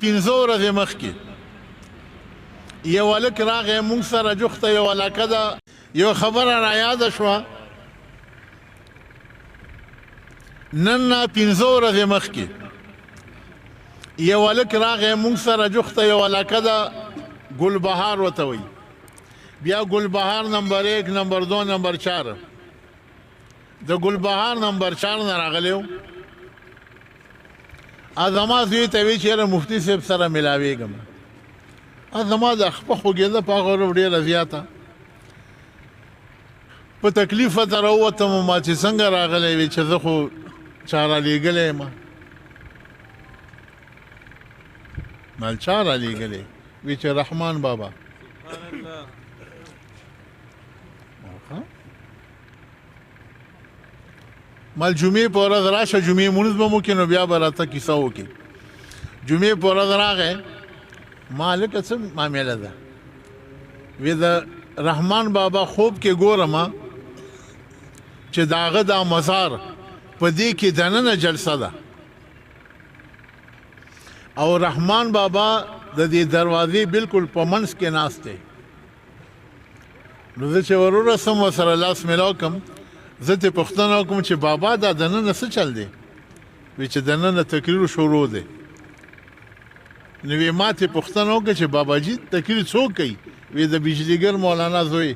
پنځه ورځې مخکې یو هلک راغی موږ سره جوخته یو علاقه ده یو خبره را یاده شوه نن نه پنځه ورځې مخکې یو هلک راغی موږ سره جوخته یو علاقه ده ګلبهار ورته وایي بیا ګلبهار نمبر 1 نمبر 2 نمبر 4 د ګلبهار نمبر 4 نه راغلی و زما زوی ته وی چې مفتي صاحب سره ملاویږم زما د خپه خوږېده په هغه ورځ ډېره زیاته په تکلیف ته راووتم ما چې څنګه راغلی وي چې زه خو چا رالیږلی یم مال چا رالیږلی وی چې رحمان بابا مال جمعې په ورځ راشه جمعې مونځ به مو کې نو بیا به راته کیسه وکړي جمعې په ورځ راغی ما هلکه څه معامله ده وی د رحمان بابا خوب کې ګورم چې د هغه دا مزار په دې کې دننه جلسه ده او رحمان بابا د دې دروازې بالکل په منځ کې ناست دی نو زه چې ورورسم ورسره لاس میلاو کړم زه ته پوښتنه وکړم چې بابا دا دننه څه چل دی وی چې دننه تقریر شروع دی نو وی ما ته پوښتنه وکړه چې بابا جي تقریر څوک کوي وی د بجلیګر مولانا زوی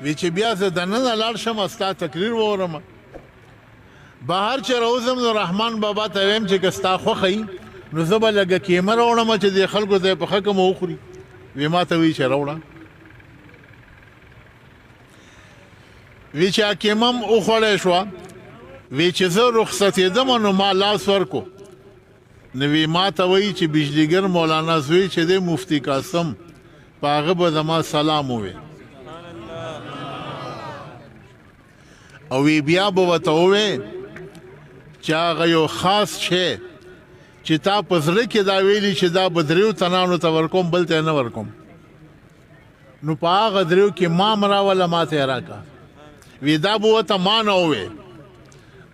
وی چې بیا زه دننه لاړ شم ستا تقریر واورم بهر چې راوځم نو رحمان بابا ته ویم چې که ستا خوښه نو زه به لږه کیمه راوړم چې د خلکو ځای په ښه کم وخوري وی ما ته وی چې راوړه وی چې کیمه م وخوړی شوه وی چې زه رخصتېدم نو ما لاس ورکو نو وی ما ته وایي چې بجلیګر مولانا زوی چې دی مفتي قاسم په هغه به زما سلام ووی او وی بیا به ورته ووی چې هغه یو خاص شی چې تا په زړه کې دا ویلي چې دا به دریو تنانو ته ورکوم بل ته نه ورکوم نو په هغه دریو کې ما م راوله ما ته یې راکړه وی دا به ورته ما نه ووی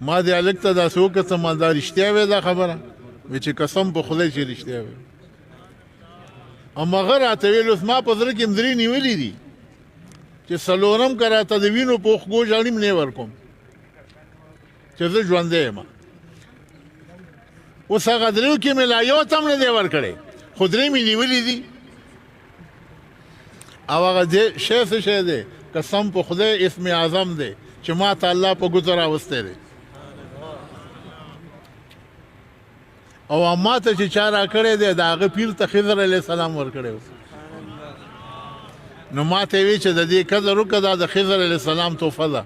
ما دې هلک ته داسې وکتم دا رښتیا وی دا خبره وی چې قسم په خدای چې رښتیا وی هماغه راته ویل اوس ما په زړه کې م درې نیولي دي چې څلورم که راته د وینو پوخ ګوژ اړیم نه ورکوم چې زه ژوندی یم اوس هغه دریو کې مې لا یو ته هم نه دی ورکړی خو درې مې نیولي دي او هغه شی څه شی دی قسم په خدای اسم اعظم دی چې ما ته الله په ګوته راوستی دی او ما ته چې چا راکړی دی د هغه پیر ته خضر علیه السلام ورکړی و نو ما ته وی چې د دې قدر وکړه دا د خضر علیه السلام تحفه ده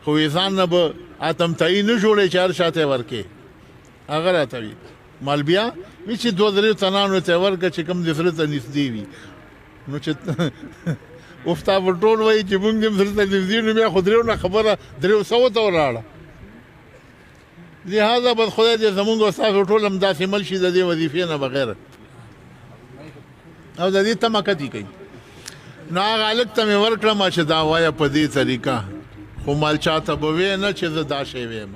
خو یې ځان نه به اتمتعي نه جوړی چې هر چا ته یې ورکې هغه راته وي مال بیا وی چې دوه درې تنانو ته یې ورکړه چې کوم د زړه ته نږدې وي نو چې وفتا په ټول وایي چې مونږ دې زړه ته نږدې نو بیا خو درېو نه خبره درېو سوو ته ولاړه لهذا بس خدای دې زمونږ او ستاسو ټول هم داسې مل شي د دې وظیفې نه بغیر او د دې تمه کتي کوي نو هغه هلک ته مې ورکړم چې دا وایه په دې طریقه خو مال چاته به وې نه چې زه دا شی ویم